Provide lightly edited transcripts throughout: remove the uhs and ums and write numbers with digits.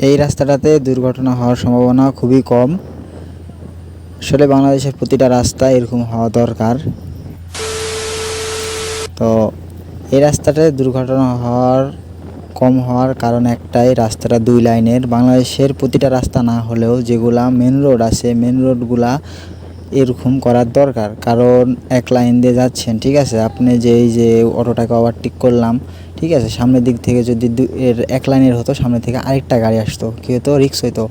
এই রাস্তাটাতে দুর্ঘটনা হওয়ার সম্ভাবনা খুবই কম। আসলে বাংলাদেশের প্রতিটা রাস্তা এরকম হওয়া দরকার। তো এই রাস্তাটায় দুর্ঘটনা কম হওয়ার কারণ একটাই, রাস্তাটা 2 লাইনের। বাংলাদেশের প্রতিটা রাস্তা না হলেও যেগুলা মেন রোড আছে, মেন রোডগুলা এরকম করার দরকার। কারণ এক লাইন দিয়ে যাচ্ছেন, ঠিক আছে, আপনি এই যে অটোটাকে ওভারটেক করলাম, ঠিক আছে, সামনের দিক থেকে যদি এক লাইনের হতো, সামনে থেকে আরেকটা গাড়ি আসতো, কী হতো, রিস্ক হইতো।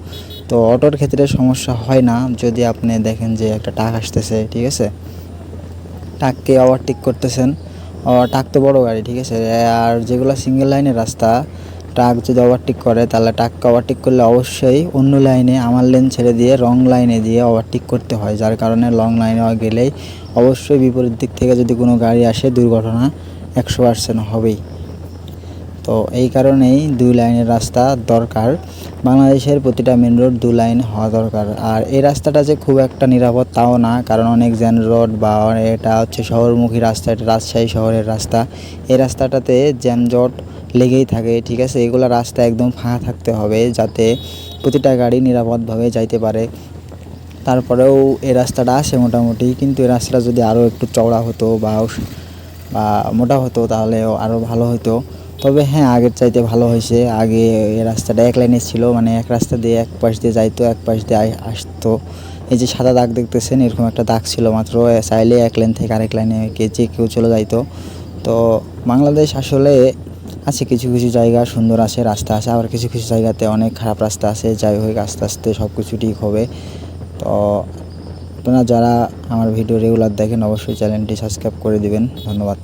তো অটোর ক্ষেত্রে সমস্যা হয় না যদি আপনি দেখেন যে একটা ট্রাক আসতেছে, ঠিক আছে, ট্রাককে ওভারটেক করতেছেন। ট্রাক তো বড় গাড়ি, ঠিক আছে। আর যেগুলো সিঙ্গেল লাইনের রাস্তা, ট্রাক যদি ওভারটেক করে তাহলে ট্রাককে ওভারটেক করলে অবশ্যই অন্য লাইনে, আমার লেন ছেড়ে দিয়ে রং লাইনে দিয়ে ওভারটেক করতে হয়, যার কারণে লং লাইনে গেলেই অবশ্যই বিপরীত দিক থেকে যদি কোনো গাড়ি আসে দুর্ঘটনা 100% হবেই। তো এই কারণেই 2 লাইনের রাস্তা দরকার। বাংলাদেশের প্রতিটা মেন রোড 2 লাইন হওয়া দরকার। আর এই রাস্তাটা যে খুব একটা নিরাপদ তাও না, কারণ অনেক জ্যাম রোড বা এটা হচ্ছে শহরমুখী রাস্তা, এটা রাজশাহী শহরের রাস্তা। এই রাস্তাটাতে যানজট লেগেই থাকে, ঠিক আছে। এগুলো রাস্তা একদম ফাঁকা থাকতে হবে যাতে প্রতিটা গাড়ি নিরাপদভাবে যাইতে পারে। তারপরেও এই রাস্তাটা আছে মোটামুটি, কিন্তু এই রাস্তাটা যদি আরও একটু চওড়া হতো বা মোটা হতো তাহলেও আরও ভালো হতো। তবে হ্যাঁ, আগের চাইতে ভালো হয়েছে। আগে এই রাস্তাটা এক লাইনে ছিল, মানে এক রাস্তা দিয়ে এক পাশ দিয়ে যাইতো, এক পাশ দিয়ে আসতো। এই যে সাদা দাগ দেখতেছেন, এরকম একটা দাগ ছিল মাত্র, চাইলে এক লাইন থেকে আরেক লাইনে যে কেউ চলে যাইতো। তো বাংলাদেশ আসলে আছে কিছু কিছু জায়গা সুন্দর আছে, রাস্তা আছে, আবার কিছু কিছু জায়গাতে অনেক খারাপ রাস্তা আছে। যাই হোক, আস্তে আস্তে সব কিছু ঠিক হবে। তো আপনারা যারা আমার ভিডিও রেগুলার দেখেন অবশ্যই চ্যানেলটি সাবস্ক্রাইব করে দিবেন। ধন্যবাদ।